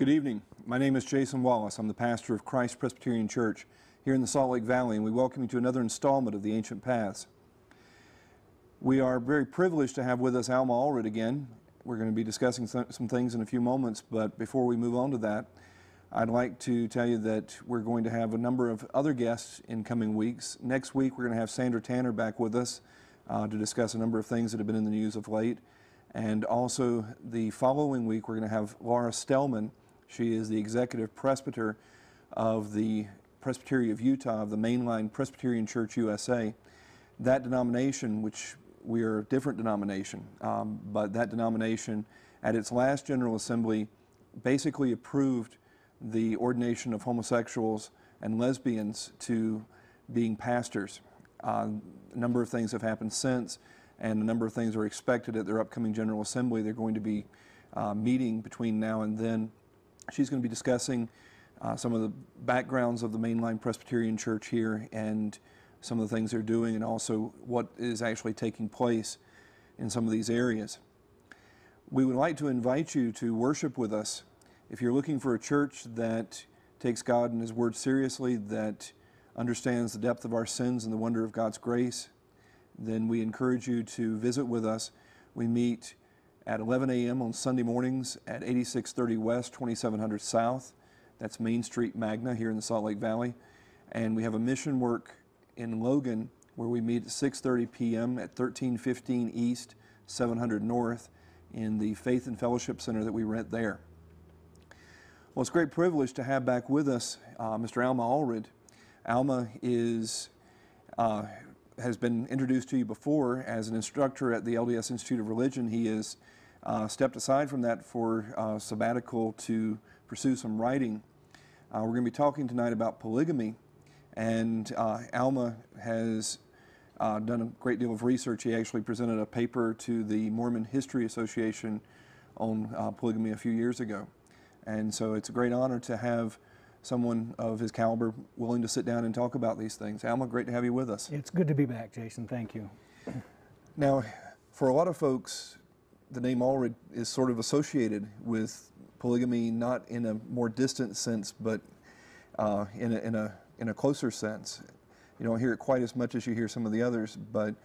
Good evening. My name is Jason Wallace. I'm the pastor of Christ Presbyterian Church here in the Salt Lake Valley, and we welcome you to another installment of The Ancient Paths. We are very privileged to have with us Alma Allred again. We're going to be discussing some things in a few moments, but before we move on to that, I'd like to tell you that we're going to have a number of other guests in coming weeks. Next week, we're going to have Sandra Tanner back with us to discuss a number of things that have been in the news of late. And also, the following week, we're going to have Laura Stellman. She is the executive presbyter of the Presbytery of Utah, of the Mainline Presbyterian Church USA. That denomination, which we are a different denomination, but that denomination at its last General Assembly basically approved the ordination of homosexuals and lesbians to being pastors. A number of things have happened since, and a number of things are expected at their upcoming General Assembly. They're going to be meeting between now and then. She's going to be discussing some of the backgrounds of the Mainline Presbyterian Church here and some of the things they're doing, and also what is actually taking place in some of these areas. We would like to invite you to worship with us. If you're looking for a church that takes God and His Word seriously, that understands the depth of our sins and the wonder of God's grace, then we encourage you to visit with us. We meet at 11 a.m. on Sunday mornings at 8630 West, 2700 South. That's Main Street, Magna, here in the Salt Lake Valley. And we have a mission work in Logan where we meet at 6:30 p.m. at 1315 East, 700 North in the Faith and Fellowship Center that we rent there. Well, it's a great privilege to have back with us Mr. Alma Allred. Alma has been introduced to you before as an instructor at the LDS Institute of Religion. He has stepped aside from that for sabbatical to pursue some writing. We're going to be talking tonight about polygamy, and Alma has done a great deal of research. He actually presented a paper to the Mormon History Association on polygamy a few years ago. And so it's a great honor to have someone of his caliber willing to sit down and talk about these things. Alma, great to have you with us. It's good to be back, Jason. Thank you. Now, for a lot of folks, the name Allred is sort of associated with polygamy, not in a more distant sense, but in a closer sense. You don't hear it quite as much as you hear some of the others, but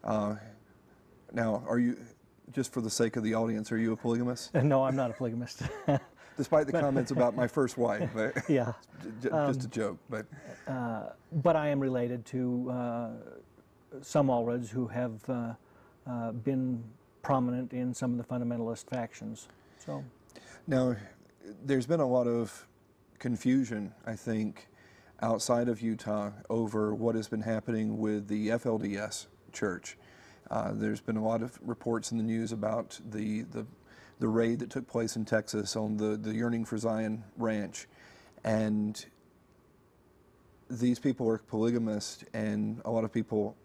now, are you, just for the sake of the audience, are you a polygamist? No, I'm not a polygamist. Despite the comments about my first wife. Yeah. Just a joke. But I am related to some Allreds who have been prominent in some of the fundamentalist factions. So, now, there's been a lot of confusion, I think, outside of Utah over what has been happening with the FLDS church. There's been a lot of reports in the news about the raid that took place in Texas on the Yearning for Zion ranch. And these people are polygamists, and a lot of people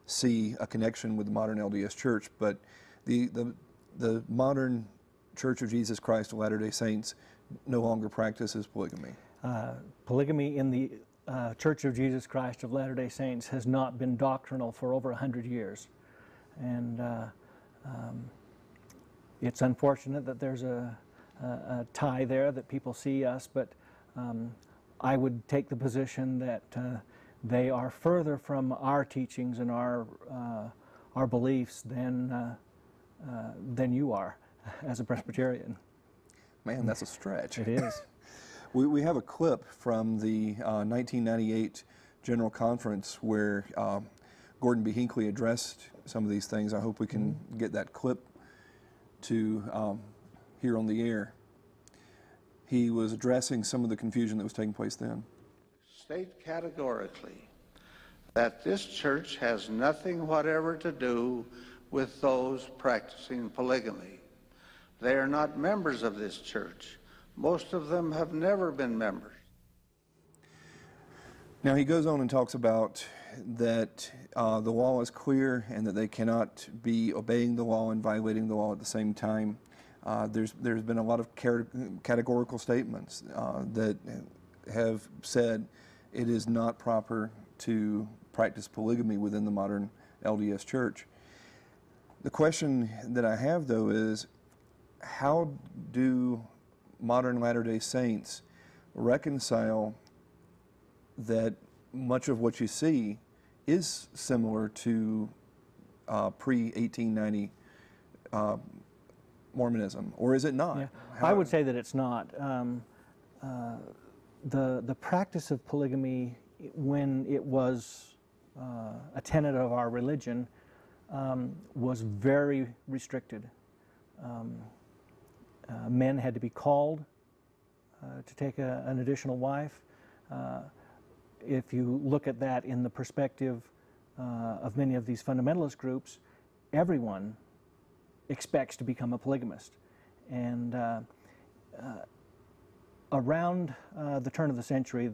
see a connection with the modern LDS church, but the modern Church of Jesus Christ of Latter-day Saints no longer practices polygamy. Polygamy in the Church of Jesus Christ of Latter-day Saints has not been doctrinal for over 100 years. And it's unfortunate that there's a tie there, that people see us, but I would take the position that they are further from our teachings and our beliefs than you are as a Presbyterian. Man, that's a stretch. It is. We have a clip from the 1998 General Conference where Gordon B. Hinckley addressed some of these things. I hope we can get that clip to hear on the air. He was addressing some of the confusion that was taking place then. State categorically that this church has nothing whatever to do with those practicing polygamy. They are not members of this church. Most of them have never been members. Now he goes on and talks about that the law is clear and that they cannot be obeying the law and violating the law at the same time. There's been a lot of categorical statements that have said it is not proper to practice polygamy within the modern LDS church. The question that I have, though, is how do modern Latter-day Saints reconcile that much of what you see is similar to pre-1890 Mormonism, or is it not? Yeah. I would say that it's not. The practice of polygamy, when it was a tenet of our religion, was very restricted. Men had to be called to take an additional wife. If you look at that in the perspective of many of these fundamentalist groups, everyone expects to become a polygamist. And around the turn of the century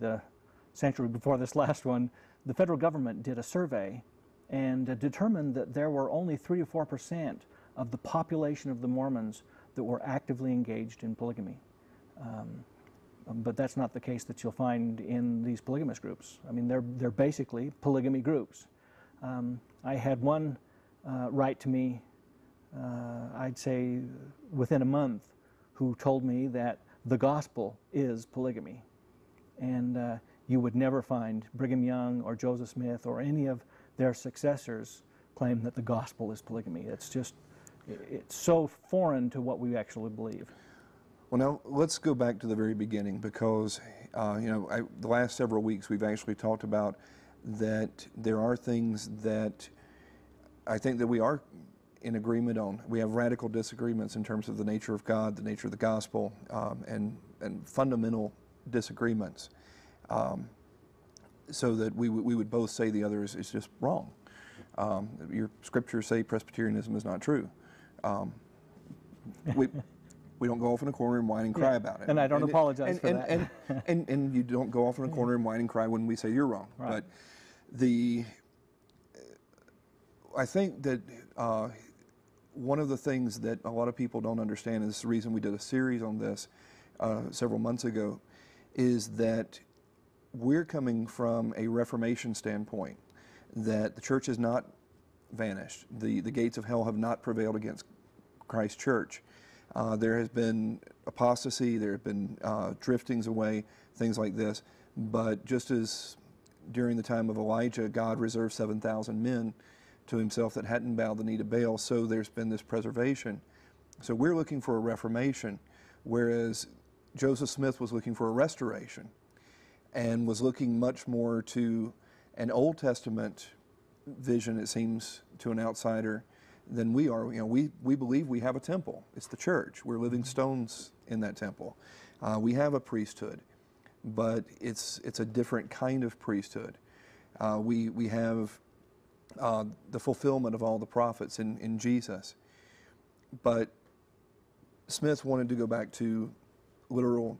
before this last one, the federal government did a survey and determined that there were only 3 to 4% of the population of the Mormons that were actively engaged in polygamy. But that's not the case that you'll find in these polygamous groups. I mean, they're basically polygamy groups. I had one write to me, I'd say within a month, who told me that the gospel is polygamy. And you would never find Brigham Young or Joseph Smith or any of their successors claim that the gospel is polygamy. It's just, it's so foreign to what we actually believe. Well, now let's go back to the very beginning, because the last several weeks we've actually talked about that there are things that I think that we are in agreement on. We have radical disagreements in terms of the nature of God, the nature of the gospel, and fundamental disagreements, so that we would both say the other is just wrong. Your scriptures say Presbyterianism is not true. We don't go off in a corner and whine and cry about it. And I don't apologize for that. And you don't go off in a corner and whine and cry when we say you're wrong. Right. But I think that one of the things that a lot of people don't understand, and this is the reason we did a series on this several months ago, is that we're coming from a Reformation standpoint, that the church has not vanished. The gates of hell have not prevailed against Christ's church. There has been apostasy, there have been driftings away, things like this. But just as during the time of Elijah, God reserved 7,000 men to himself that hadn't bowed the knee to Baal, so there's been this preservation. So we're looking for a reformation, whereas Joseph Smith was looking for a restoration and was looking much more to an Old Testament vision, it seems, to an outsider than we are. We believe we have a temple. It's the church. We're living stones in that temple. We have a priesthood, but it's a different kind of priesthood. We have the fulfillment of all the prophets in Jesus. But Smith wanted to go back to literal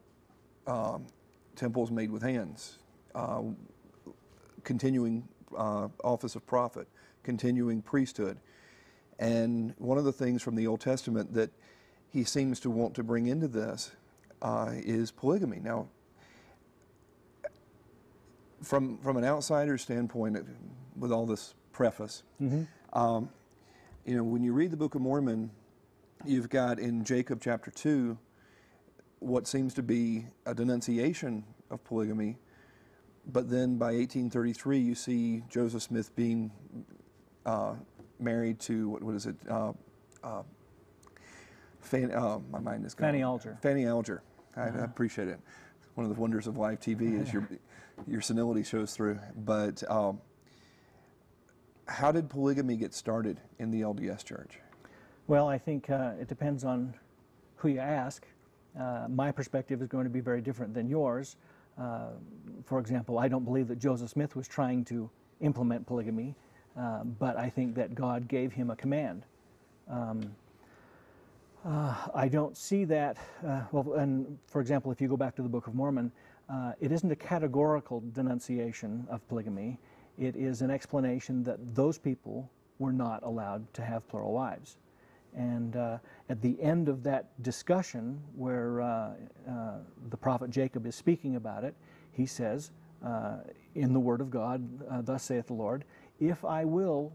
temples made with hands, continuing office of prophet, continuing priesthood. And one of the things from the Old Testament that he seems to want to bring into this is polygamy. Now, from an outsider's standpoint, with all this preface, when you read the Book of Mormon, you've got in Jacob chapter 2 what seems to be a denunciation of polygamy, but then by 1833 you see Joseph Smith being married to, what is it? My mind is gone. Fanny Alger. Fanny Alger. I appreciate it. One of the wonders of live TV is your senility shows through. But how did polygamy get started in the LDS Church? Well, I think it depends on who you ask. My perspective is going to be very different than yours. For example, I don't believe that Joseph Smith was trying to implement polygamy. But I think that God gave him a command. I don't see that, and for example, if you go back to the Book of Mormon, it isn't a categorical denunciation of polygamy. It is an explanation that those people were not allowed to have plural wives. And at the end of that discussion, where the prophet Jacob is speaking about it, he says, in the Word of God, thus saith the Lord, if I will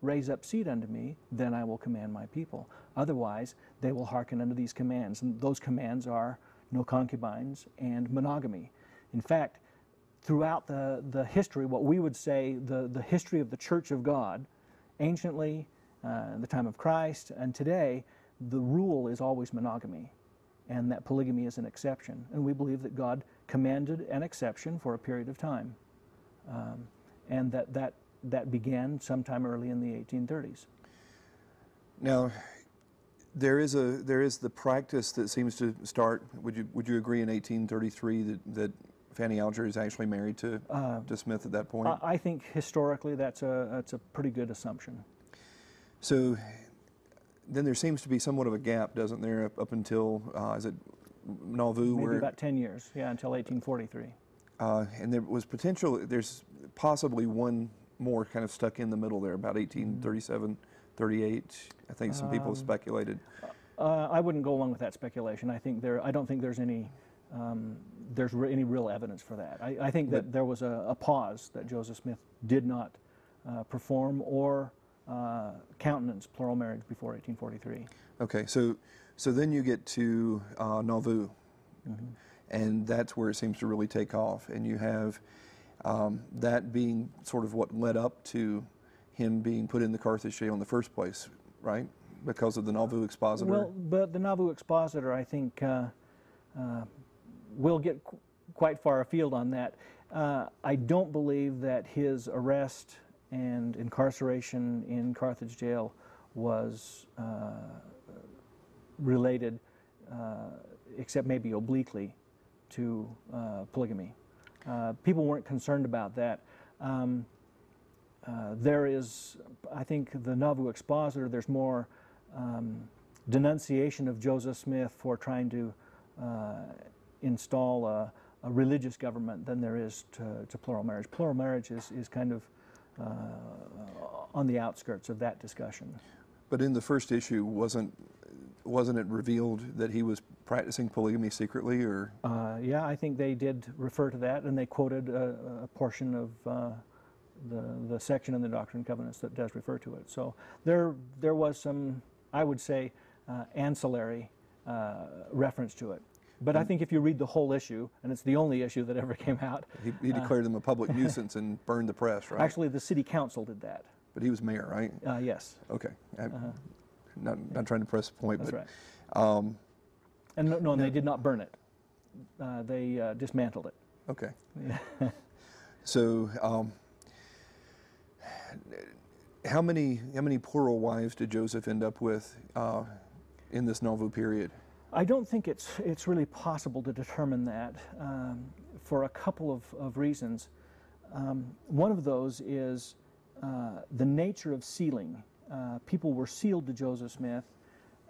raise up seed unto me, then I will command my people. Otherwise, they will hearken unto these commands. And those commands are no concubines and monogamy. In fact, throughout the history, what we would say the history of the Church of God, anciently, the time of Christ, and today, the rule is always monogamy, and that polygamy is an exception. And we believe that God commanded an exception for a period of time, and that began sometime early in the 1830s. Now, there is the practice that seems to start. Would you agree in 1833 that Fanny Allred is actually married to Smith at that point? I think historically that's a pretty good assumption. So then there seems to be somewhat of a gap, doesn't there, up until is it Nauvoo? Maybe about 10 years, yeah, until 1843. And there was potential. There's possibly one more kind of stuck in the middle there, about 1837, 38. I think some people have speculated. I wouldn't go along with that speculation. I don't think there's any any real evidence for that. I think that there was a pause that Joseph Smith did not perform or countenance plural marriage before 1843. Okay, so then you get to Nauvoo, and that's where it seems to really take off, and you have that being sort of what led up to him being put in the Carthage jail in the first place, right? Because of the Nauvoo expositor. Well, but the Nauvoo expositor, I think, will get quite far afield on that. I don't believe that his arrest and incarceration in Carthage jail was related, except maybe obliquely, to polygamy. People weren't concerned about that. There is, I think, the Nauvoo expositor, there's more denunciation of Joseph Smith for trying to install a religious government than there is to plural marriage. Plural marriage is kind of on the outskirts of that discussion. But in the first issue, wasn't it revealed that he was practicing polygamy secretly, or? Yeah, I think they did refer to that, and they quoted a portion of the section in the Doctrine and Covenants that does refer to it. So there was some, I would say, ancillary reference to it. But I think if you read the whole issue, and it's the only issue that ever came out. He declared them a public nuisance and burned the press, right? Actually, the city council did that. But he was mayor, right? Yes. Okay. Not trying to press a point, That's but. Right. And they did not burn it. They dismantled it. Okay. So, how many plural wives did Joseph end up with in this Nauvoo period? I don't think it's really possible to determine that for a couple of reasons. One of those is the nature of sealing. People were sealed to Joseph Smith,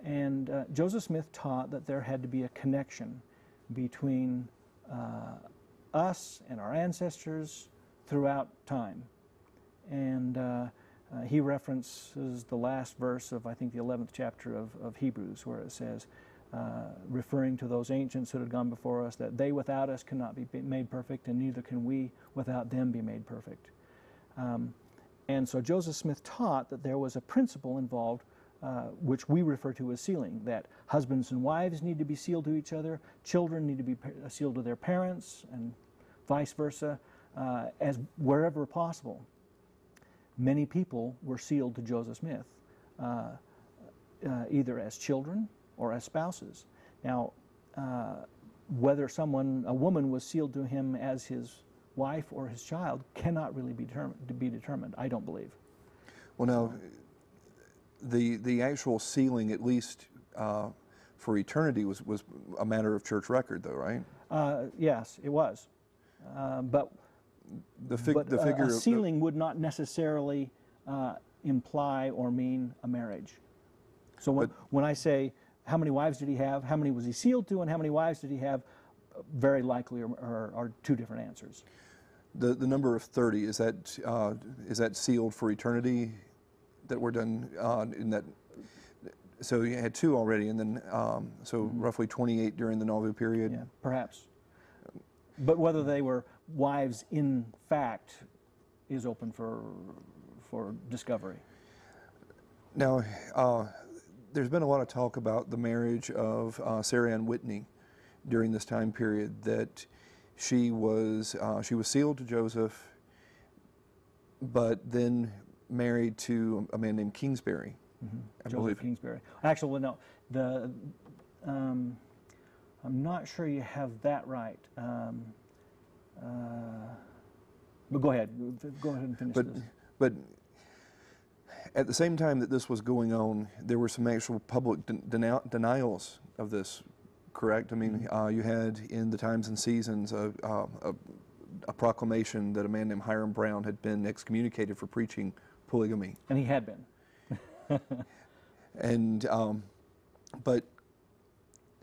and Joseph Smith taught that there had to be a connection between us and our ancestors throughout time. And he references the last verse of, I think, the 11th chapter of Hebrews, where it says, referring to those ancients who had gone before us, that they without us cannot be made perfect, and neither can we without them be made perfect. And so Joseph Smith taught that there was a principle involved, which we refer to as sealing, that husbands and wives need to be sealed to each other, children need to be sealed to their parents, and vice versa, as wherever possible. Many people were sealed to Joseph Smith, either as children or as spouses. Now, whether a woman was sealed to him as his wife or his child cannot really be determined, I don't believe. Well, now, the actual sealing, at least for eternity, was a matter of church record, though, right? Yes, it was. But the figure a sealing would not necessarily imply or mean a marriage. So when I say, how many wives did he have, how many was he sealed to, and how many wives did he have, very likely are two different answers. The number of 30, is that sealed for eternity, that we're done in that? So you had two already, and then roughly 28 during the Nauvoo period? Yeah, perhaps. But whether they were wives in fact is open for discovery. Now, there's been a lot of talk about the marriage of Sarah Ann Whitney during this time period, that she was sealed to Joseph, but then married to a man named Kingsbury. Mm-hmm. I Joseph believe. Kingsbury. Actually, well, no, I'm not sure you have that right. But go ahead. Go ahead and finish this. But at the same time that this was going on, there were some actual public denials of this, correct? I mean, you had in the Times and Seasons a proclamation that a man named Hiram Brown had been excommunicated for preaching polygamy. And he had been. And, but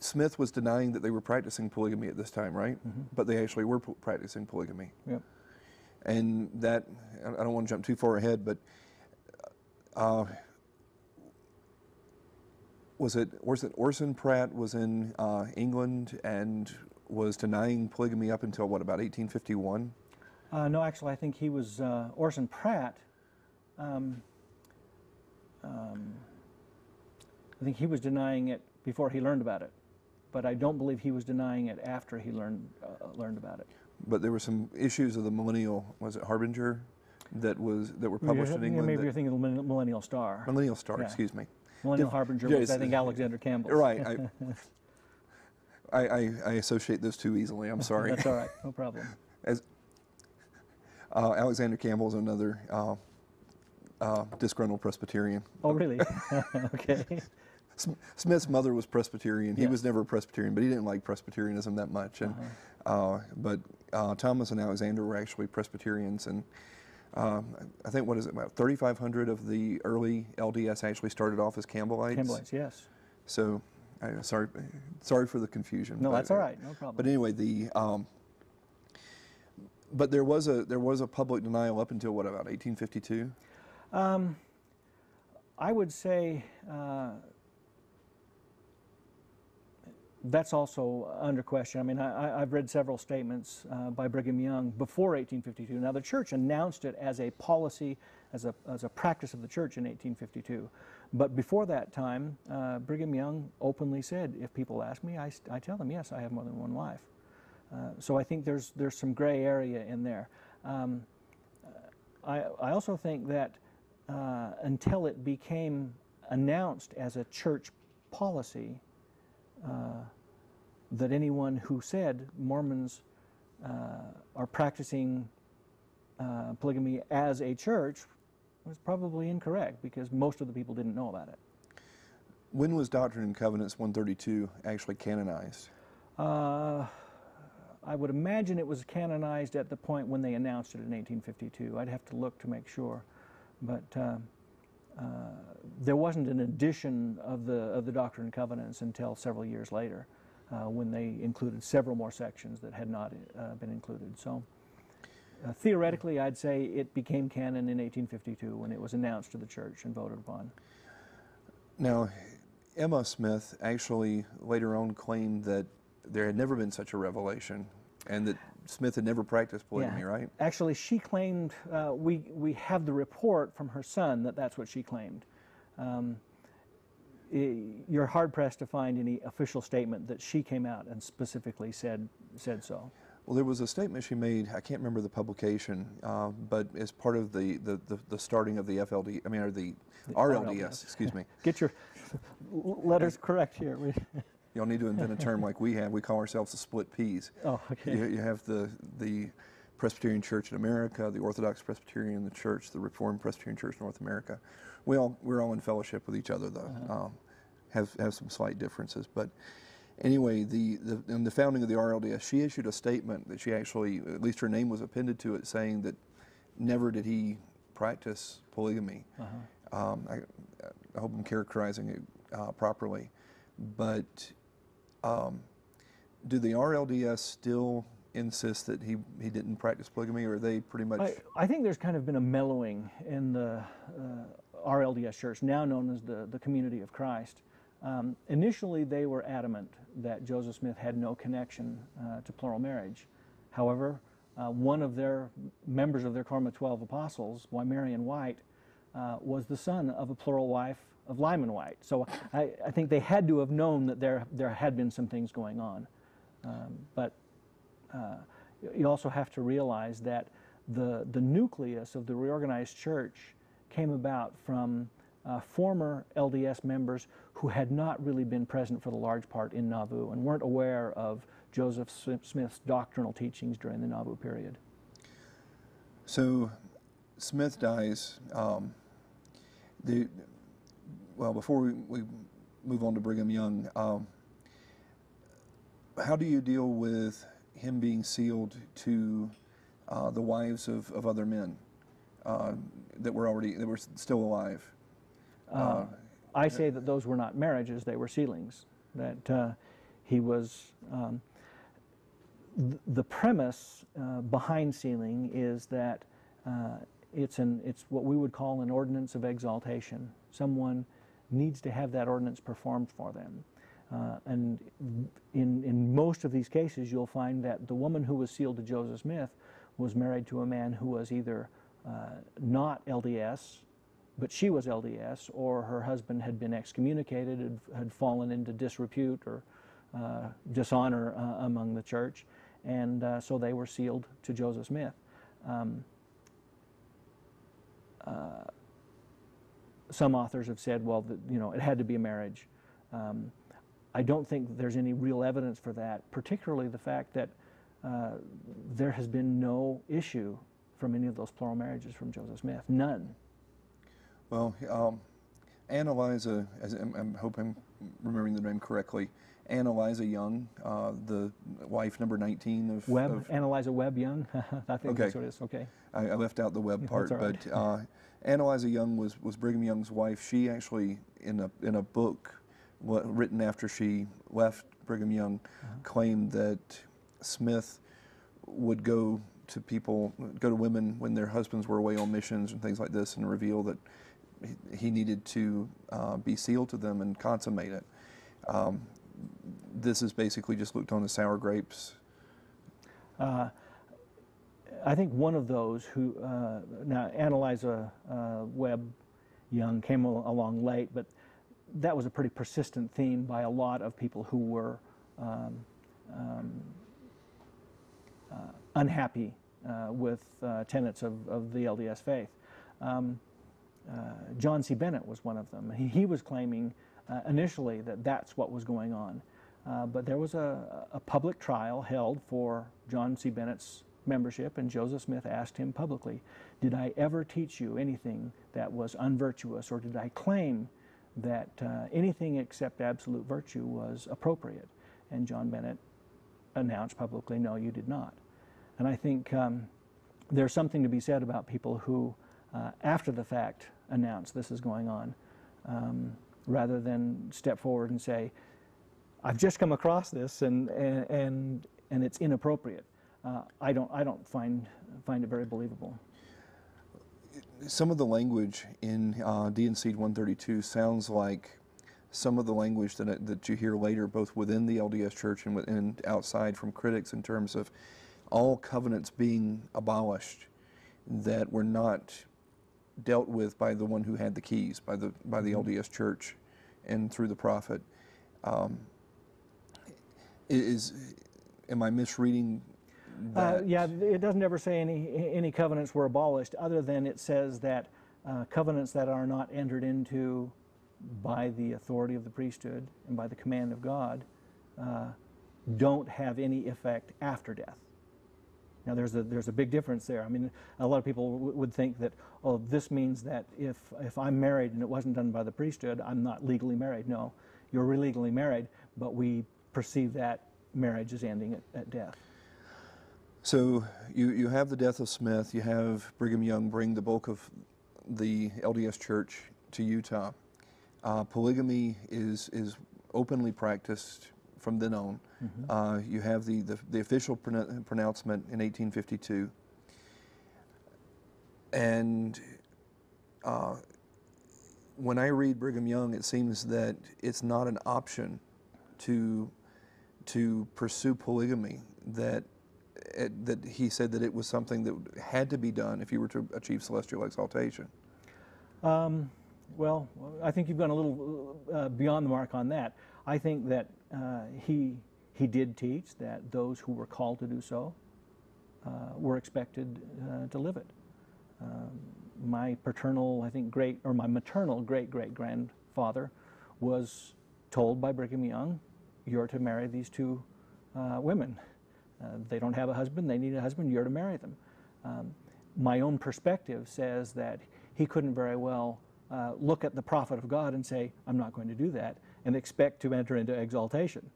Smith was denying that they were practicing polygamy at this time, right? Mm-hmm. But they actually were practicing polygamy. Yep. And that, I don't want to jump too far ahead, but was it Orson Pratt was in England and was denying polygamy up until what, about 1851? No, actually, I think he was Orson Pratt. I think he was denying it before he learned about it, but I don't believe he was denying it after he learned about it. But there were some issues of the millennial, was it Harbinger, that were published in England? Maybe you're thinking of the Millennial Star. Millennial Star, Yeah. excuse me. Millennial Harbinger was, I think, Alexander Campbell's. Right. I associate those two easily. I'm sorry. That's all right. No problem. Alexander Campbell is another disgruntled Presbyterian. Oh, really? Okay. Smith's mother was Presbyterian. He Yeah. was never a Presbyterian, but he didn't like Presbyterianism that much. And but Thomas and Alexander were actually Presbyterians, and I think, what is it, about 3,500 of the early LDS actually started off as Campbellites. Campbellites, yes. So, sorry for the confusion. No, that's all right. No problem. But anyway, but there was a public denial up until what, about 1852? I would say that's also under question. I mean, I've read several statements by Brigham Young before 1852. Now, the church announced it as a policy, as a practice of the church in 1852. But before that time, Brigham Young openly said, if people ask me, I tell them, yes, I have more than one wife. So I think there's some gray area in there. I also think that until it became announced as a church policy, that anyone who said Mormons are practicing polygamy as a church was probably incorrect, because most of the people didn't know about it. When was Doctrine and Covenants 132 actually canonized? I would imagine it was canonized at the point when they announced it in 1852. I'd have to look to make sure, but there wasn't an edition of the Doctrine and Covenants until several years later, when they included several more sections that had not been included. So theoretically, I'd say it became canon in 1852 when it was announced to the church and voted upon. Now, Emma Smith actually later on claimed that there had never been such a revelation, and that Smith had never practiced polygamy, Yeah. right? Actually, she claimed, we have the report from her son that that's what she claimed. You're hard-pressed to find any official statement that she came out and specifically said so. Well, there was a statement she made, I can't remember the publication, but as part of the starting of the FLD, I mean, or the RLDS, excuse me. Get your letters correct here. Y'all need to invent a term like we have. We call ourselves the split peas. Oh, okay. You have the Presbyterian Church in America, the Orthodox Presbyterian the Church, the Reformed Presbyterian Church North America. We're all in fellowship with each other, though. Have some slight differences, but anyway, in the founding of the RLDS, she issued a statement that she actually, at least her name was appended to it, saying that never did he practice polygamy. I hope I'm characterizing it properly, but do the RLDS still insist that he didn't practice polygamy, or are they pretty much? I think there's kind of been a mellowing in the RLDS church, now known as the Community of Christ. Initially, they were adamant that Joseph Smith had no connection to plural marriage. However, one of their members of their Quorum of 12 Apostles, Wymarian White, was the son of a plural wife of Lyman White. So I think they had to have known that there had been some things going on. But you also have to realize that the nucleus of the reorganized church came about from former LDS members who had not really been present for the large part in Nauvoo and weren't aware of Joseph Smith's doctrinal teachings during the Nauvoo period. So Smith dies. Well, before we move on to Brigham Young, how do you deal with him being sealed to the wives of other men that were still alive? I say that those were not marriages; they were sealings. That he was. The premise behind sealing is that it's what we would call an ordinance of exaltation. Someone needs to have that ordinance performed for them. And in most of these cases, you'll find that the woman who was sealed to Joseph Smith was married to a man who was either not LDS, but she was LDS, or her husband had been excommunicated, had fallen into disrepute or dishonor among the church, and so they were sealed to Joseph Smith. Some authors have said, well, it had to be a marriage. I don't think there's any real evidence for that, particularly the fact that there has been no issue from any of those plural marriages from Joseph Smith, none. Well, Ann Eliza, I hope I'm remembering the name correctly, Ann Eliza Young, the wife number 19 of... Webb, Ann Eliza Webb Young? I think that's what it is, okay. I left out the Webb part, right. But Ann Eliza Young was Brigham Young's wife. She actually, in a book written after she left Brigham Young, claimed that Smith would go to women when their husbands were away on missions and things like this, and reveal that he needed to be sealed to them and consummate it. This is basically just looked on as sour grapes. I think one of those who, now Ann Eliza Webb Young came along late, but that was a pretty persistent theme by a lot of people who were unhappy with tenets of the LDS faith. John C. Bennett was one of them. He was claiming initially that that's what was going on. But there was a public trial held for John C. Bennett's membership, and Joseph Smith asked him publicly, did I ever teach you anything that was unvirtuous, or did I claim that anything except absolute virtue was appropriate? And John Bennett announced publicly, no, you did not. And I think there's something to be said about people who, after the fact, announce this is going on, rather than step forward and say, I've just come across this and it's inappropriate. I don't find it very believable. Some of the language in D&C 132 sounds like some of the language that you hear later, both within the LDS Church and outside from critics, in terms of all covenants being abolished that were not dealt with by the one who had the keys, by the LDS Church and through the prophet. Am I misreading that? Yeah, it doesn't ever say any covenants were abolished, other than it says that covenants that are not entered into by the authority of the priesthood and by the command of God don't have any effect after death. Now, there's a big difference there. I mean, a lot of people would think that, oh, this means that if I'm married and it wasn't done by the priesthood, I'm not legally married. No, you're legally married, but we perceive that marriage as ending at death. So you have the death of Smith. You have Brigham Young bring the bulk of the LDS Church to Utah. Polygamy is openly practiced from then on. Mm-hmm. You have the official pronouncement in 1852. And when I read Brigham Young, it seems that it's not an option to pursue polygamy, that he said that it was something that had to be done if you were to achieve celestial exaltation. Well, I think you've gone a little beyond the mark on that. I think that he did teach that those who were called to do so were expected to live it. My paternal, I think, my maternal great-great-grandfather was told by Brigham Young, "You're to marry these two women. They don't have a husband, they need a husband, you're to marry them." My own perspective says that he couldn't very well look at the prophet of God and say, "I'm not going to do that," and expect to enter into exaltation.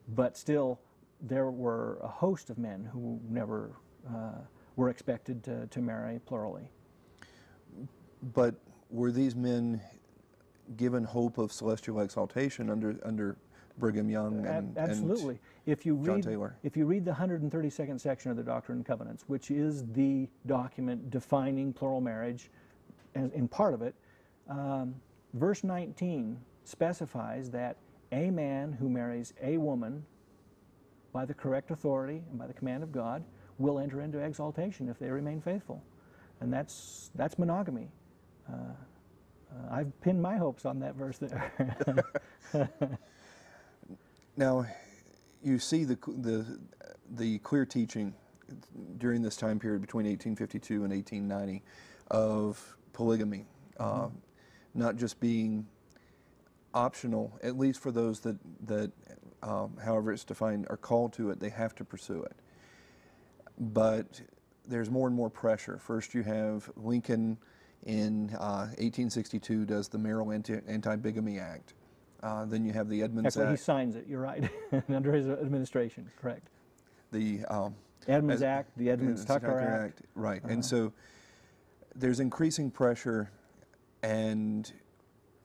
But still, there were a host of men who never were expected to marry plurally. But were these men given hope of celestial exaltation under Brigham Young Absolutely. and John Taylor? If you read the 132nd section of the Doctrine and Covenants, which is the document defining plural marriage, in part of it, verse 19 specifies that a man who marries a woman by the correct authority and by the command of God will enter into exaltation if they remain faithful. And that's monogamy. I've pinned my hopes on that verse there. Now, you see the clear teaching during this time period between 1852 and 1890 of polygamy, not just being optional, at least for those that however it's defined, are called to it, they have to pursue it. But there's more and more pressure. First you have Lincoln in 1862 does the Merrill Anti-Bigamy Act. Then you have the Edmunds Actually, Act. he signs it, you're right, under his administration, correct. The Edmunds Act, the Edmunds-Tucker Act. Right, and so there's increasing pressure, and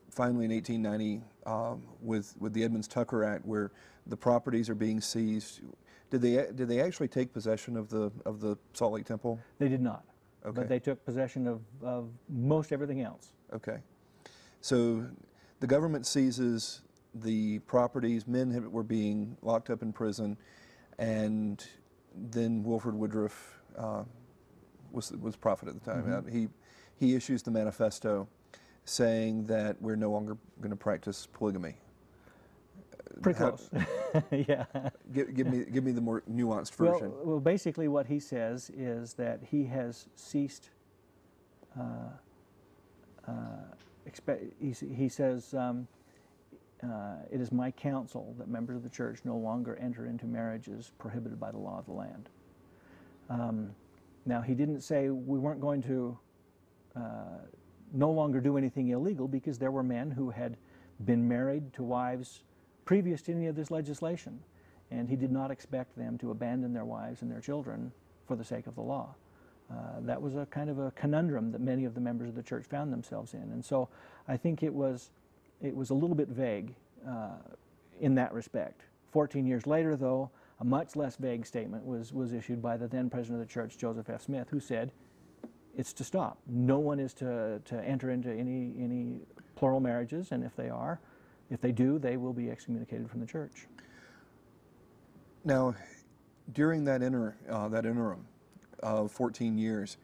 finally in 1890 with the Edmunds-Tucker Act, where the properties are being seized. Did they actually take possession of the Salt Lake Temple? They did not. Okay. But they took possession of most everything else. Okay. So the government seizes the properties, men were being locked up in prison, and then Wilford Woodruff was prophet at the time. He issues the manifesto saying that we're no longer going to practice polygamy. Pretty close. Yeah. Give me the more nuanced version. Well, basically what he says is that he has ceased. He says, "It is my counsel that members of the church no longer enter into marriages prohibited by the law of the land." Now, he didn't say we weren't going to no longer do anything illegal, because there were men who had been married to wives previous to any of this legislation, and he did not expect them to abandon their wives and their children for the sake of the law. That was a kind of a conundrum that many of the members of the church found themselves in, and so I think it was a little bit vague in that respect. 14 years later, though, a much less vague statement was issued by the then president of the church, Joseph F. Smith, who said it's to stop. No one is to enter into any plural marriages, and if they do, they will be excommunicated from the church. Now, during that interim of 14 years,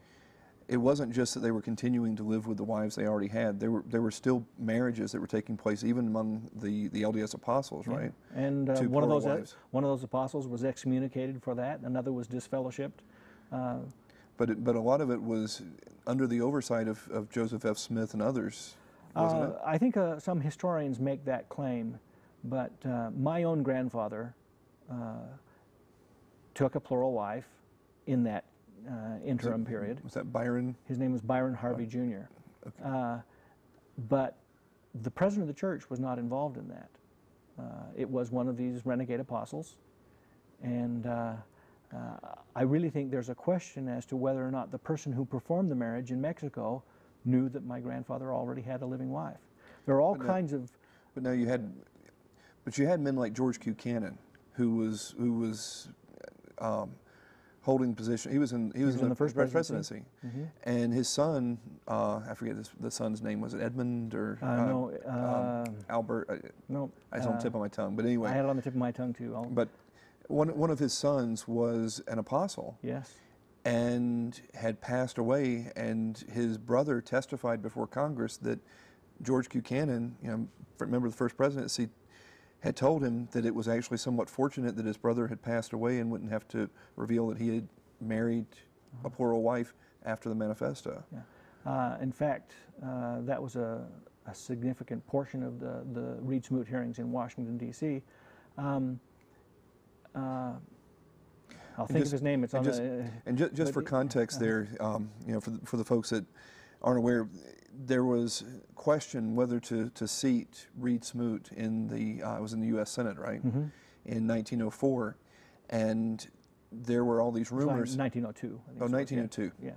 it wasn't just that they were continuing to live with the wives they already had. There were still marriages that were taking place even among the LDS apostles, right? And one of those apostles was excommunicated for that. Another was disfellowshipped. But a lot of it was under the oversight of Joseph F. Smith and others, wasn't it? I think some historians make that claim, but my own grandfather took a plural wife in that interim period. Was that Byron? His name was Byron Harvey Jr. Okay. But the president of the church was not involved in that. It was one of these renegade apostles, and I really think there's a question as to whether or not the person who performed the marriage in Mexico knew that my grandfather already had a living wife. There are all kinds of... But now you had men like George Q. Cannon, who was holding position. He was in the first presidency, and his son, I forget the son's name. Was it Edmund or Albert? No, it's on the tip of my tongue. But anyway, I had it on the tip of my tongue too. But one of his sons was an apostle. Yes. and had passed away, and his brother testified before Congress that George Buchanan, member of the first presidency, had told him that it was actually somewhat fortunate that his brother had passed away and wouldn't have to reveal that he had married a plural wife after the manifesto. Yeah. In fact, that was a significant portion of the Reed-Smoot hearings in Washington, D.C. I'll think of his name. It's on just for context there, for the folks that aren't aware, there was question whether to seat Reed-Smoot in the it was in the U.S. Senate, right, in 1904, and there were all these rumors. 1902. I think 1902. Yeah.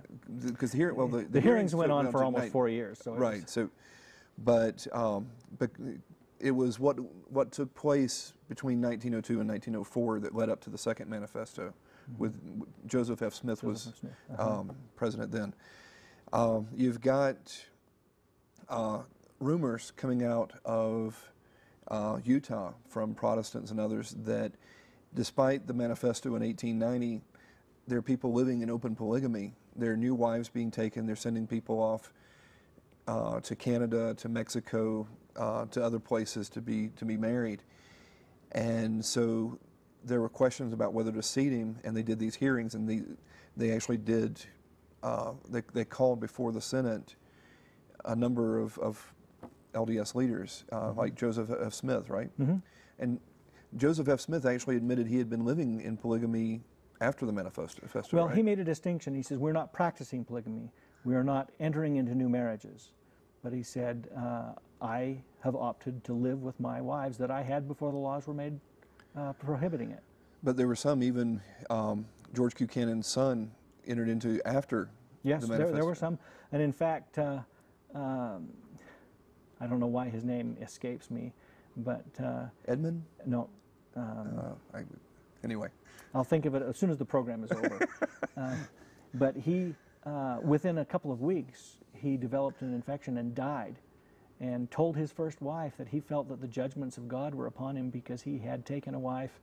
Because the hearings went on for almost 4 years. So right. But it was what took place between 1902 and 1904 that led up to the second manifesto. With Joseph F. Smith was president then. You've got rumors coming out of Utah from Protestants and others that despite the manifesto in 1890, there are people living in open polygamy. There are new wives being taken. They're sending people off to Canada, to Mexico, to other places to be married. And so there were questions about whether to seat him, and they did these hearings, and they actually did, they called before the Senate a number of LDS leaders, like Joseph F. Smith, right? And Joseph F. Smith actually admitted he had been living in polygamy after the manifesto. Well, right? He made a distinction. He says, we're not practicing polygamy. We are not entering into new marriages. But he said, I have opted to live with my wives that I had before the laws were made prohibiting it. But there were some, even George Buchanan's son entered into after the manifesto. There were some. And in fact, I don't know why his name escapes me, but... Edmund? No. Anyway. I'll think of it as soon as the program is over. But he, within a couple of weeks, he developed an infection and died, and told his first wife that he felt that the judgments of God were upon him because he had taken a wife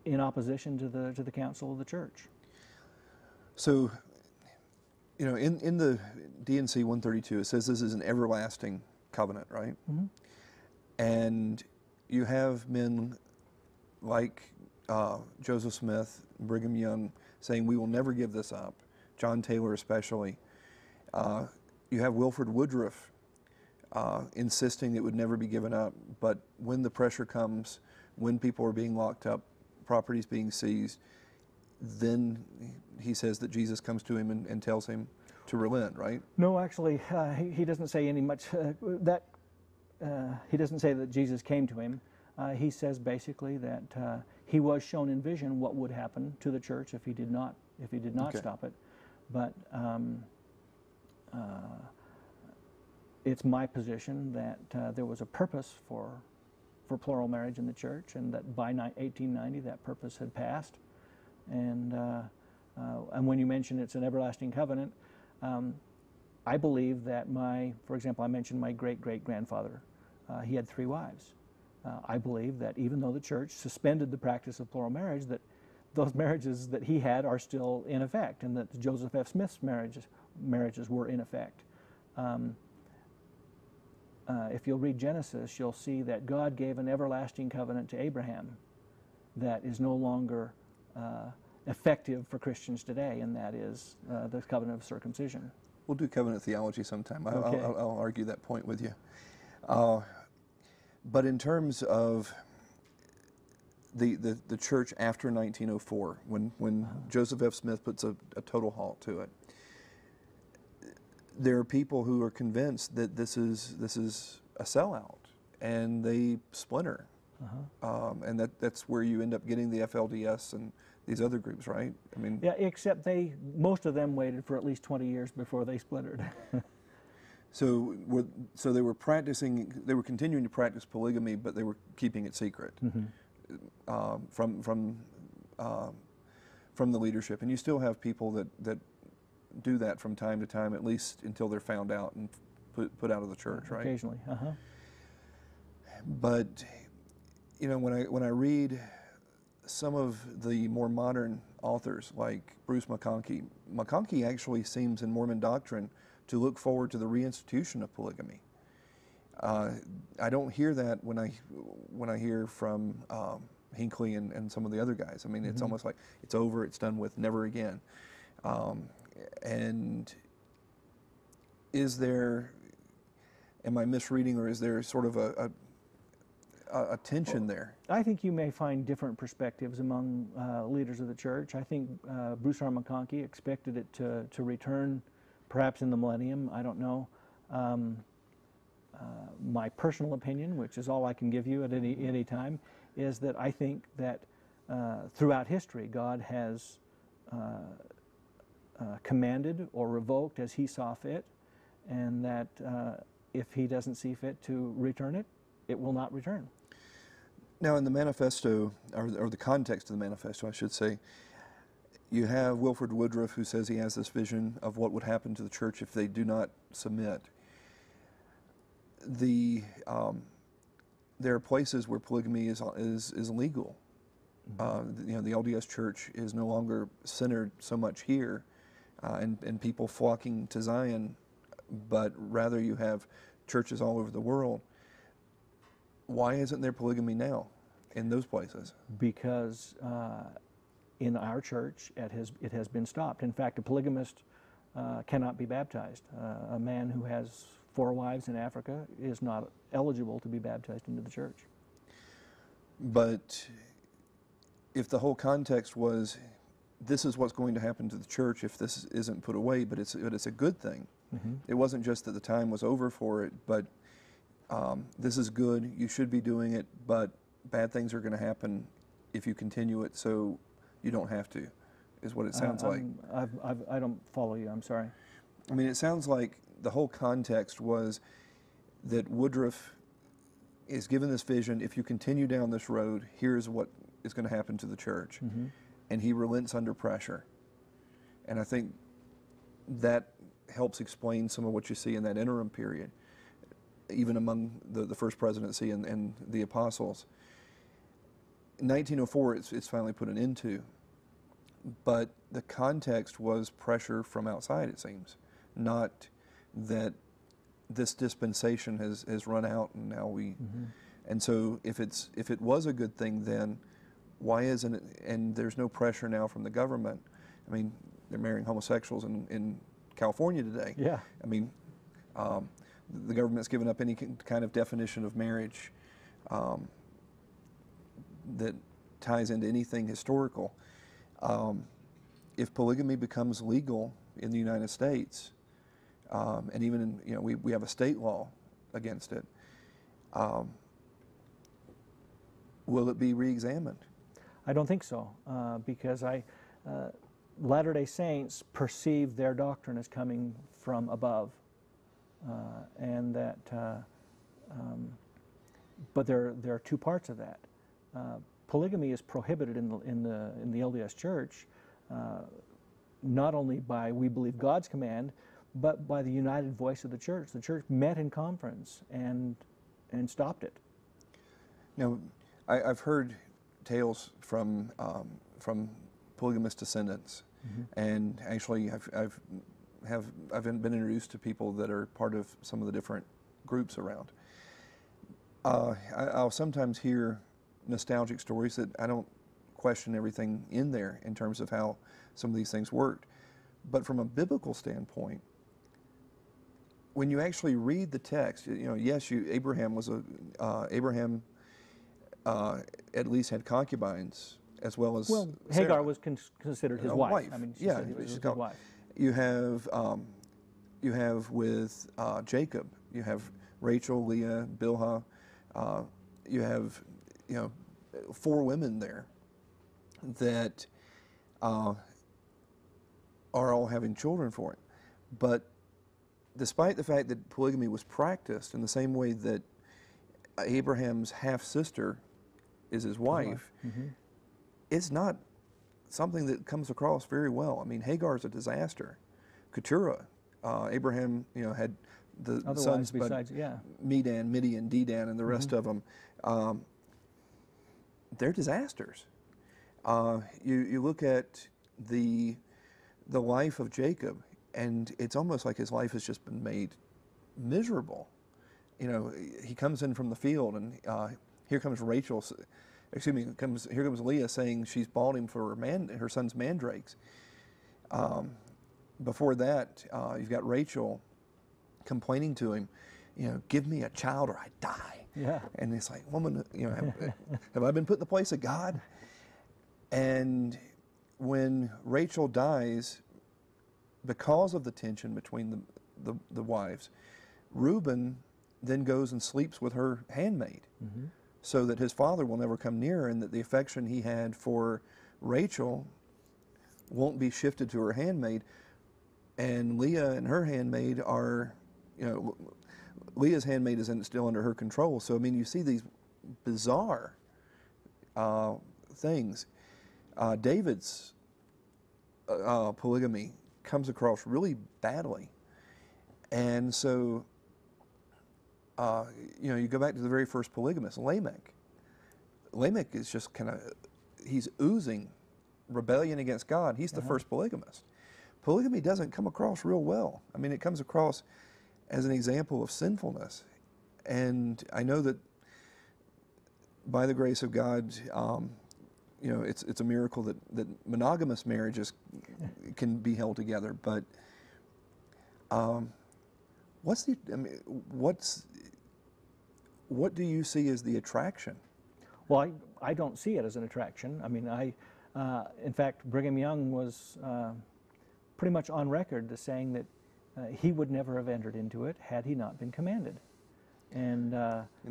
in opposition to the council of the church. So, in the D&C 132, it says this is an everlasting covenant, right? And you have men like Joseph Smith, Brigham Young, saying we will never give this up. John Taylor especially. You have Wilford Woodruff insisting it would never be given up, but when the pressure comes, when people are being locked up, properties being seized, then he says that Jesus comes to him and tells him to relent, right? No, actually, he doesn't say any much that. He doesn't say that Jesus came to him. He says basically that he was shown in vision what would happen to the church if he did not stop it. But it's my position that there was a purpose for plural marriage in the church, and that by 1890 that purpose had passed. And when you mention it's an everlasting covenant, I believe that for example, I mentioned my great-great-grandfather. He had 3 wives. I believe that even though the church suspended the practice of plural marriage, that those marriages that he had are still in effect, and that Joseph F. Smith's marriages were in effect. If you'll read Genesis, you'll see that God gave an everlasting covenant to Abraham that is no longer effective for Christians today, and that is the covenant of circumcision. We'll do covenant theology sometime. Okay. I'll argue that point with you. But in terms of the church after 1904, when Joseph F. Smith puts a total halt to it, there are people who are convinced that this is a sellout, and they splinter, and that's where you end up getting the FLDS and these other groups, right? I mean, yeah, except most of them waited for at least 20 years before they splintered. So they were continuing to practice polygamy, but they were keeping it secret from the leadership. And you still have people that do that from time to time, at least until they're found out and put out of the church, right? Occasionally, But when I read some of the more modern authors like Bruce McConkie. McConkie actually seems in Mormon doctrine to look forward to the reinstitution of polygamy. I don't hear that when I hear from Hinckley and some of the other guys. I mean, it's almost like it's over, it's done with, never again. And is there, am I misreading, or is there sort of a tension there? I think you may find different perspectives among leaders of the church. I think Bruce R. McConkie expected it to return perhaps in the millennium. I don't know. My personal opinion, which is all I can give you at any time, is that I think that throughout history God has commanded or revoked as He saw fit, and that if He doesn't see fit to return it, it will not return. Now, in the manifesto, or the context of the manifesto, I should say, you have Wilford Woodruff, who says he has this vision of what would happen to the church if they do not submit. There are places where polygamy is illegal. You know, the LDS church is no longer centered so much here, and people flocking to Zion, but rather you have churches all over the world. Why isn't there polygamy now in those places? Because in our church it has been stopped. In fact, a polygamist cannot be baptized. A man who has 4 wives in Africa is not eligible to be baptized into the church. But if the whole context was, this is what's going to happen to the church if this isn't put away, but it's a good thing. It wasn't just that the time was over for it, but this is good, you should be doing it, but bad things are going to happen if you continue it, so you don't have to, is what it sounds like. I don't follow you, I'm sorry. I mean, it sounds like the whole context was that Woodruff is given this vision, if you continue down this road, here's what is going to happen to the church. And he relents under pressure. And I think that helps explain some of what you see in that interim period, even among the first presidency and the apostles. In 1904, it's finally put an end to. But the context was pressure from outside, it seems, not that this dispensation has run out and now we... And so if it was a good thing then, why isn't it, and there's no pressure now from the government. I mean, they're marrying homosexuals in California today. Yeah. I mean, the government's given up any kind of definition of marriage that ties into anything historical. If polygamy becomes legal in the United States, and even in, you know, we have a state law against it, will it be re-examined? I don't think so, because Latter-day Saints perceive their doctrine as coming from above, and that, but there are 2 parts of that. Polygamy is prohibited in the LDS Church, not only by, we believe, God's command, but by the united voice of the church. The church met in conference and stopped it. Now, I've heard tales from polygamous descendants, and actually I've been introduced to people that are part of some of the different groups around. I'll sometimes hear nostalgic stories that I don't question everything in there in terms of how some of these things worked, but from a biblical standpoint, when you actually read the text, you know, yes, Abraham at least had concubines as well as Well, Sarah. Hagar was considered his wife. I mean, she yeah, said he was she's his called, wife. You have with Jacob, you have Rachel, Leah, Bilhah. You have, you know, 4 women there that are all having children for him. But despite the fact that polygamy was practiced in the same way that Abraham's half-sister is his wife, it's not something that comes across very well. I mean, Hagar's a disaster. Keturah, Abraham, you know, had the sons, besides, Medan, Midian, Dedan, and the rest of them. They're disasters. You look at the life of Jacob, and it's almost like his life has just been made miserable. You know, he comes in from the field, and here comes Rachel. Excuse me. Here comes Leah saying she's bought him for her son's mandrakes. Before that, you've got Rachel complaining to him, you know, give me a child or I die. Yeah. And it's like, woman, you know, have I been put in the place of God? And when Rachel dies, because of the tension between the wives, Reuben then goes and sleeps with her handmaid, so that his father will never come near, and that the affection he had for Rachel won't be shifted to her handmaid. And Leah and her handmaid are, you know, Leah's handmaid is still under her control. So, I mean, you see these bizarre things. David's polygamy comes across really badly. And so, you know, you go back to the very first polygamist, Lamech. Lamech is just kind of, he's oozing rebellion against God. He's the first polygamist. Polygamy doesn't come across real well. I mean, it comes across as an example of sinfulness. And I know that by the grace of God, you know, it's a miracle that monogamous marriages can be held together. But what do you see as the attraction? Well, I don't see it as an attraction. I mean, in fact, Brigham Young was pretty much on record as saying that he would never have entered into it had he not been commanded. And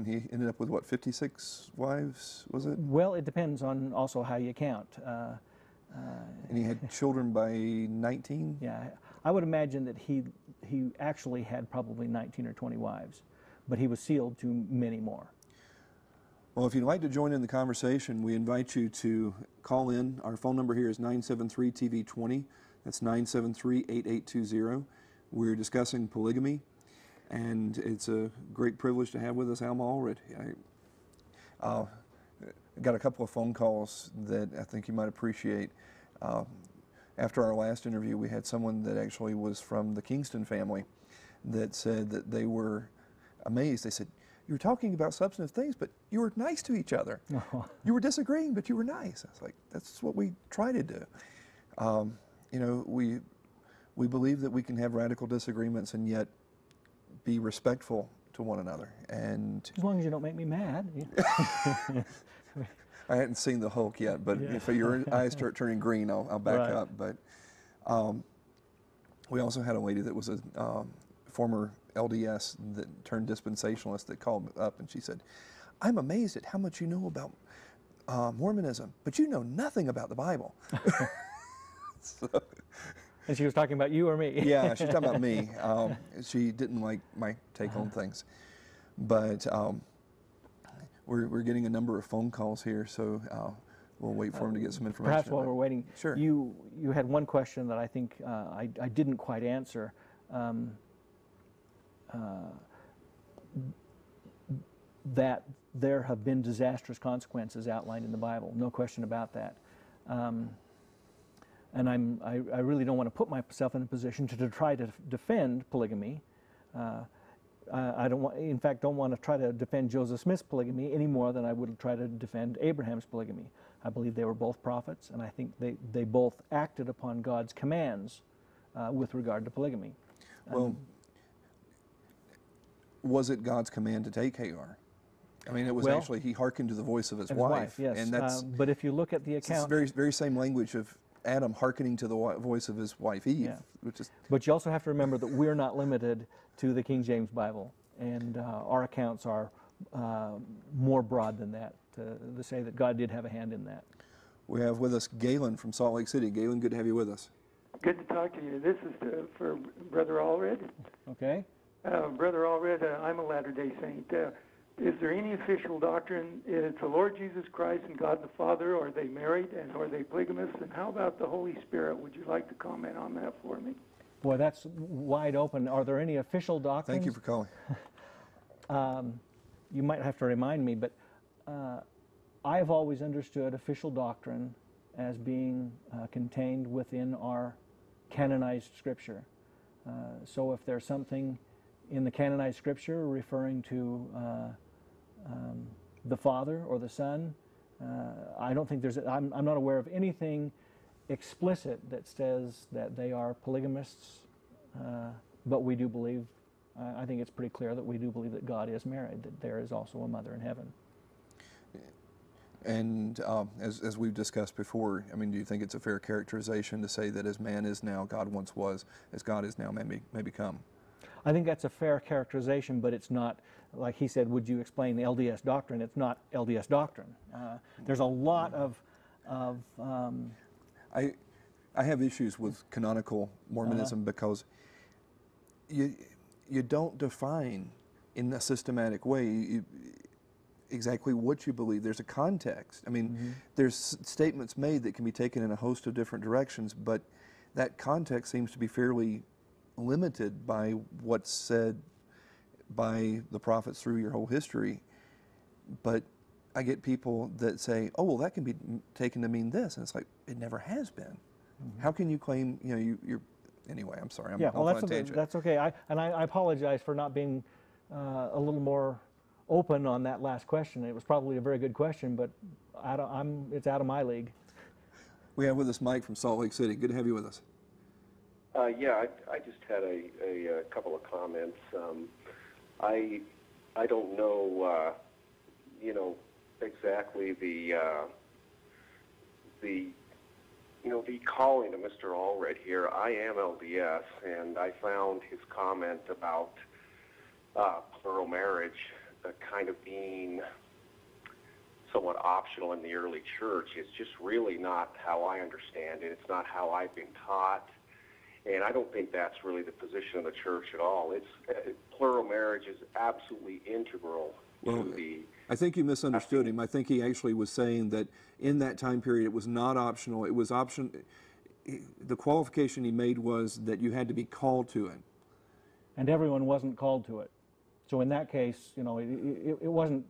he ended up with, what, 56 wives, was it? Well, it depends on also how you count. And he had children by 19? Yeah, I would imagine that he actually had probably 19 or 20 wives, but he was sealed to many more. Well, if you'd like to join in the conversation, we invite you to call in. Our phone number here is 973-TV20. That's 973-8820. We're discussing polygamy, and it's a great privilege to have with us Alma Allred. I got a couple of phone calls that I think you might appreciate. After our last interview, we had someone that actually was from the Kingston family that said that they were amazed. They said, you were talking about substantive things, but you were nice to each other. You were disagreeing, but you were nice. I was like, that's what we try to do. You know, we believe that we can have radical disagreements and yet be respectful to one another. And as long as you don't make me mad. I hadn't seen the Hulk yet, but if your eyes start turning green, I'll back up. But we also had a lady that was a former LDS that turned dispensationalist that called up, and she said, I'm amazed at how much you know about Mormonism, but you know nothing about the Bible. So, and she was talking about you or me? Yeah, she's talking about me. She didn't like my take on things. But we're getting a number of phone calls here, so we'll wait for him to get some information. Perhaps while we're waiting, sure. You had one question that I think I didn't quite answer. That there have been disastrous consequences outlined in the Bible, no question about that. And I really don't want to put myself in a position to try to defend polygamy. I in fact, don't want to try to defend Joseph Smith's polygamy any more than I would try to defend Abraham's polygamy. I believe they were both prophets, and I think they both acted upon God's commands with regard to polygamy. Well, was it God's command to take Hagar? I mean, it was actually, he hearkened to the voice of his wife. Yes. And that's, but if you look at the account... It's the very same language of Adam hearkening to the voice of his wife Eve. Which is, but you also have to remember that we're not limited to the King James Bible, and our accounts are more broad than that, to say that God did have a hand in that. We have with us Galen from Salt Lake City. Galen, good to have you with us. Good to talk to you. This is for Brother Allred. Okay. Brother Allred, I'm a Latter-day Saint. Is there any official doctrine? It's the Lord Jesus Christ and God the Father. Are they married, and are they polygamous? And how about the Holy Spirit? Would you like to comment on that for me? Boy, that's wide open. Are there any official doctrines? Thank you for calling. You might have to remind me, but I have always understood official doctrine as being contained within our canonized Scripture. So if there's something in the canonized Scripture referring to the Father or the Son, I don't think I'm not aware of anything explicit that says that they are polygamists, but we do believe, I think it's pretty clear that we do believe that God is married, that there is also a mother in heaven. And as we've discussed before, I mean, do you think it's a fair characterization to say that as man is now, God once was, as God is now, may become? I think that's a fair characterization, but it's not, like he said, would you explain the LDS doctrine? It's not LDS doctrine. There's a lot of I have issues with canonical Mormonism because you don't define in a systematic way exactly what you believe. There's a context. I mean, there's statements made that can be taken in a host of different directions, but that context seems to be fairly limited by what's said by the prophets through your whole history. But I get people that say, oh, well, that can be taken to mean this. And it's like, it never has been. How can you claim, you know, you're, anyway, I'm sorry. I'm well, off on a tangent. that's okay. I apologize for not being a little more open on that last question. It was probably a very good question, but it's out of my league. We have with us Mike from Salt Lake City. Good to have you with us. Yeah, I just had a couple of comments. I don't know, you know, exactly the calling of Mr. Allred here. I am LDS, and I found his comment about plural marriage kind of being somewhat optional in the early church. It's just really not how I understand it. It's not how I've been taught. And I don't think that's really the position of the church at all. It's plural marriage is absolutely integral to the... I think you misunderstood him. I think he actually was saying that in that time period it was not optional. It was option. The qualification he made was that you had to be called to it. And everyone wasn't called to it. So in that case, you know, it wasn't,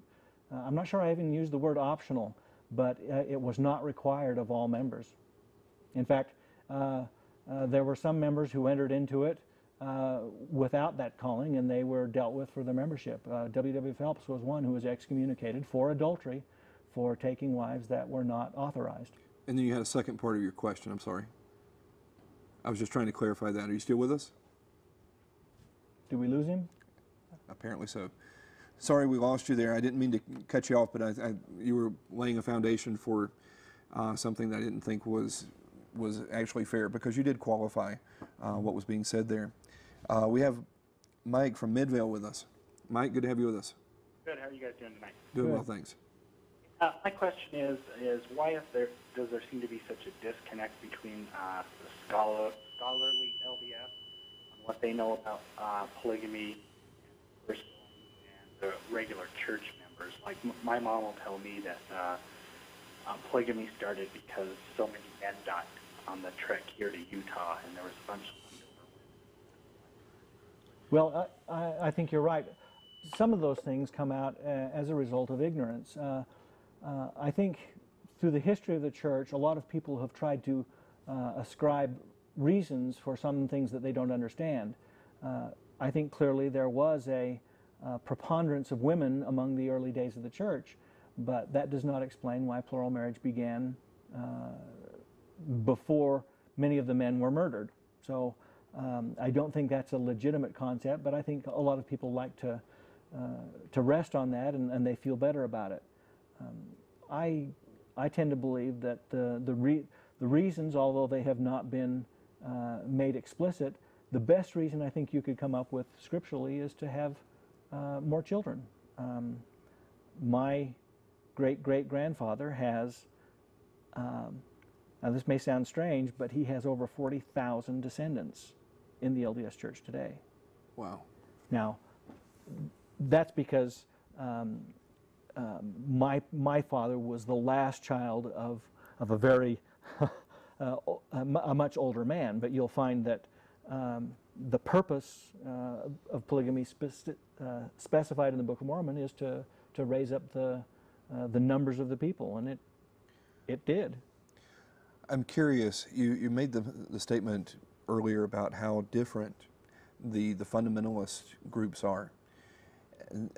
I'm not sure I even used the word optional, but it was not required of all members. In fact, there were some members who entered into it without that calling, and they were dealt with for their membership. W.W. Phelps was one who was excommunicated for adultery, for taking wives that were not authorized. And then you had a second part of your question. I'm sorry. I was just trying to clarify that. Are you still with us? Did we lose him? Apparently so. Sorry we lost you there. I didn't mean to cut you off, but you were laying a foundation for something that I didn't think was actually fair, because you did qualify what was being said there. We have Mike from Midvale with us. Mike, good to have you with us. Good. How are you guys doing tonight? Doing well, thanks. My question is why does there seem to be such a disconnect between the scholarly LDS on what they know about polygamy and the regular church members? Like my mom will tell me that polygamy started because so many men died on the trek here to Utah, and there was a bunch of Well, I think you're right. Some of those things come out as a result of ignorance. I think through the history of the church, a lot of people have tried to ascribe reasons for some things that they don't understand. I think clearly there was a preponderance of women among the early days of the church, but that does not explain why plural marriage began before many of the men were murdered. So I don't think that's a legitimate concept, but I think a lot of people like to rest on that, and they feel better about it. I tend to believe that the reasons, although they have not been made explicit, the best reason I think you could come up with scripturally is to have more children. My great-great-grandfather has, now this may sound strange, but he has over 40,000 descendants in the LDS Church today. Wow. Now, that's because my father was the last child of a very a much older man, but you'll find that the purpose of polygamy specified in the Book of Mormon is to raise up the numbers of the people, and it did. I'm curious, you made the statement earlier about how different the fundamentalist groups are. And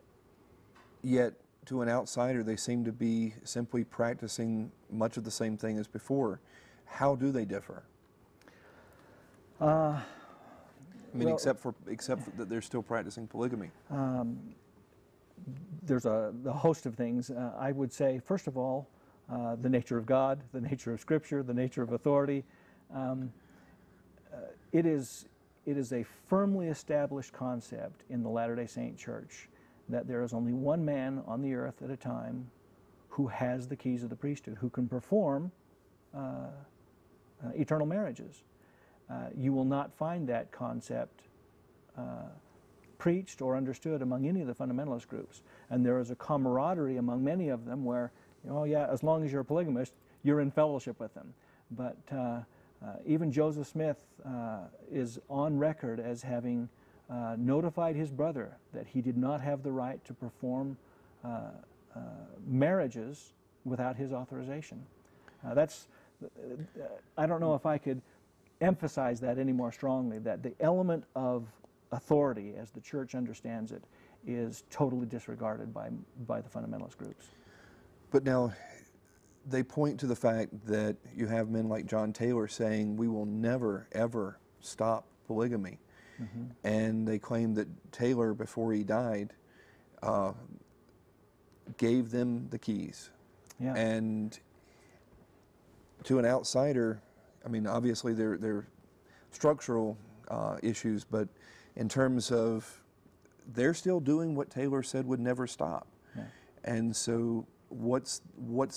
yet, to an outsider, they seem to be simply practicing much of the same thing as before. How do they differ? I mean, well, except for that they're still practicing polygamy. There's a host of things. I would say, first of all, the nature of God, the nature of Scripture, the nature of authority. It is a firmly established concept in the Latter-day Saint Church that there is only one man on the earth at a time who has the keys of the priesthood, who can perform eternal marriages. You will not find that concept preached or understood among any of the fundamentalist groups. And there is a camaraderie among many of them where, oh yeah, as long as you're a polygamist, you're in fellowship with them. But even Joseph Smith is on record as having notified his brother that he did not have the right to perform marriages without his authorization. I don't know if I could emphasize that any more strongly, that the element of authority, as the church understands it, is totally disregarded by the fundamentalist groups. But now, they point to the fact that you have men like John Taylor saying, we will never, ever stop polygamy. Mm-hmm. And they claim that Taylor, before he died, gave them the keys. Yeah. And to an outsider, I mean, obviously they're structural issues, but in terms of they're still doing what Taylor said would never stop. Yeah. And so what's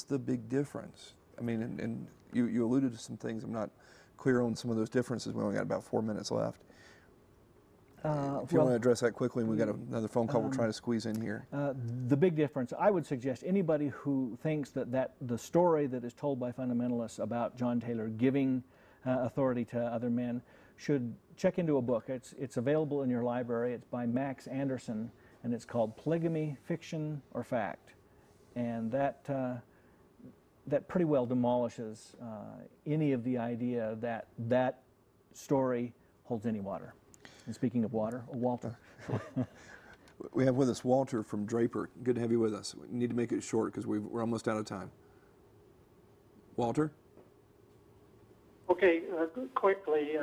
the big difference? I mean, and you alluded to some things. I'm not clear on some of those differences. We only got about 4 minutes left. If you want to address that quickly, and we've got another phone call we'll try to squeeze in here. The big difference, I would suggest anybody who thinks that the story that is told by fundamentalists about John Taylor giving authority to other men should check into a book. It's available in your library. It's by Max Anderson, and it's called Polygamy, Fiction or Fact. And that pretty well demolishes any of the idea that that story holds any water. And speaking of water, Walter. We have with us Walter from Draper. Good to have you with us. We need to make it short because we're almost out of time. Walter? Okay, quickly,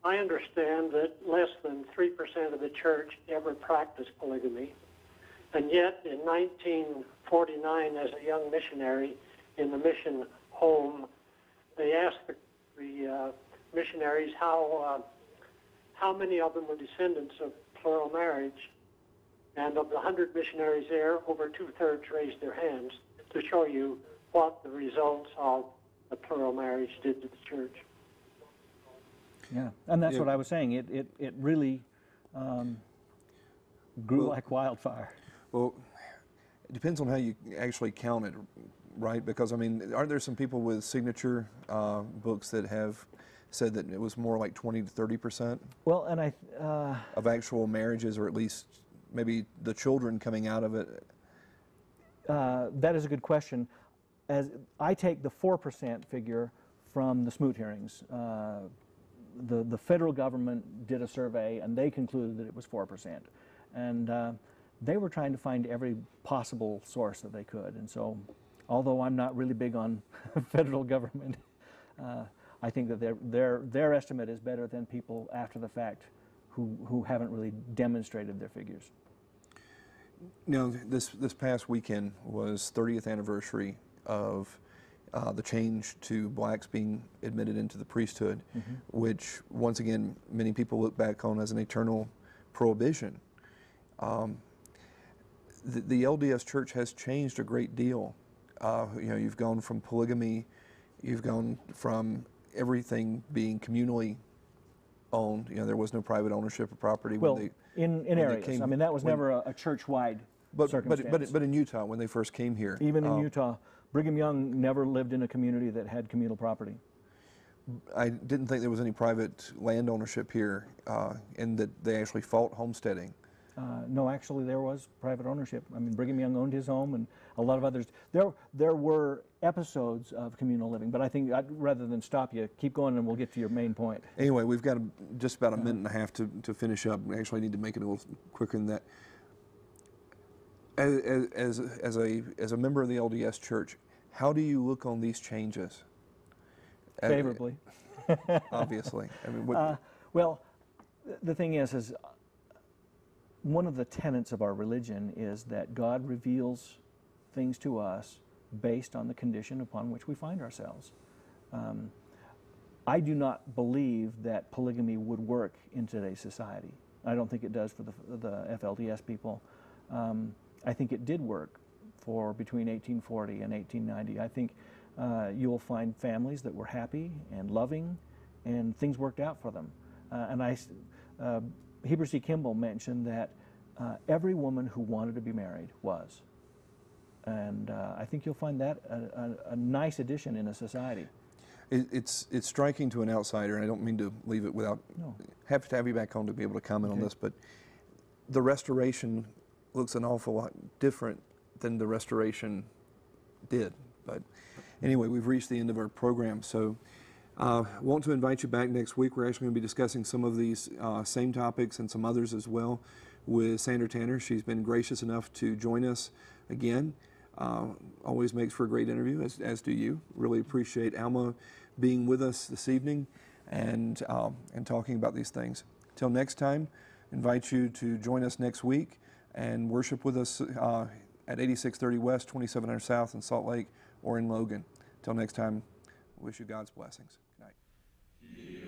I understand that less than 3% of the church ever practiced polygamy. And yet, in 1949, as a young missionary in the mission home, they asked the missionaries how many of them were descendants of plural marriage. And of the 100 missionaries there, over 2/3 raised their hands to show you what the results of the plural marriage did to the church. Yeah, and that's what I was saying. It really grew like wildfire. Well, it depends on how you actually count it, right? Because, I mean, aren't there some people with signature books that have said that it was more like 20 to 30%? Well, and of actual marriages, or at least maybe the children coming out of it? That is a good question. As I take the 4% figure from the Smoot hearings. The federal government did a survey, and they concluded that it was 4%. And they were trying to find every possible source that they could. And so, although I'm not really big on federal government, I think that their estimate is better than people after the fact who haven't really demonstrated their figures. Now, this past weekend was 30th anniversary of the change to blacks being admitted into the priesthood, mm-hmm. which, once again, many people look back on as an eternal prohibition. The LDS Church has changed a great deal. You've gone from polygamy, you've gone from everything being communally owned. There was no private ownership of property. Well, in areas. I mean, that was never a church-wide circumstance. But in Utah, when they first came here. Even in Utah, Brigham Young never lived in a community that had communal property. I didn't think there was any private land ownership here, and that they actually fought homesteading. No, actually, there was private ownership. I mean, Brigham Young owned his home, and a lot of others. There were episodes of communal living, but I think rather than stop you, keep going, and we'll get to your main point. Anyway, we've got just about a minute and a half to finish up. We actually need to make it a little quicker than that. As a member of the LDS Church, how do you look on these changes? Favorably. Obviously. I mean, well, the thing is one of the tenets of our religion is that God reveals things to us based on the condition upon which we find ourselves. I do not believe that polygamy would work in today's society. I don't think it does for the FLDS people. I think it did work for between 1840 and 1890. I think you will find families that were happy and loving, and things worked out for them. Heber C. Kimball mentioned that every woman who wanted to be married was. And I think you'll find that a nice addition in a society. It's striking to an outsider, and I don't mean to leave it without, have to have you back on to be able to comment on this, but the Restoration looks an awful lot different than the Restoration did. But anyway, we've reached the end of our program, so want to invite you back next week. We're actually going to be discussing some of these same topics and some others as well with Sandra Tanner. She's been gracious enough to join us again. Always makes for a great interview, as do you. Really appreciate Alma being with us this evening and talking about these things. Till next time, invite you to join us next week and worship with us at 8630 West, 2700 South in Salt Lake or in Logan. Till next time, wish you God's blessings. Good night.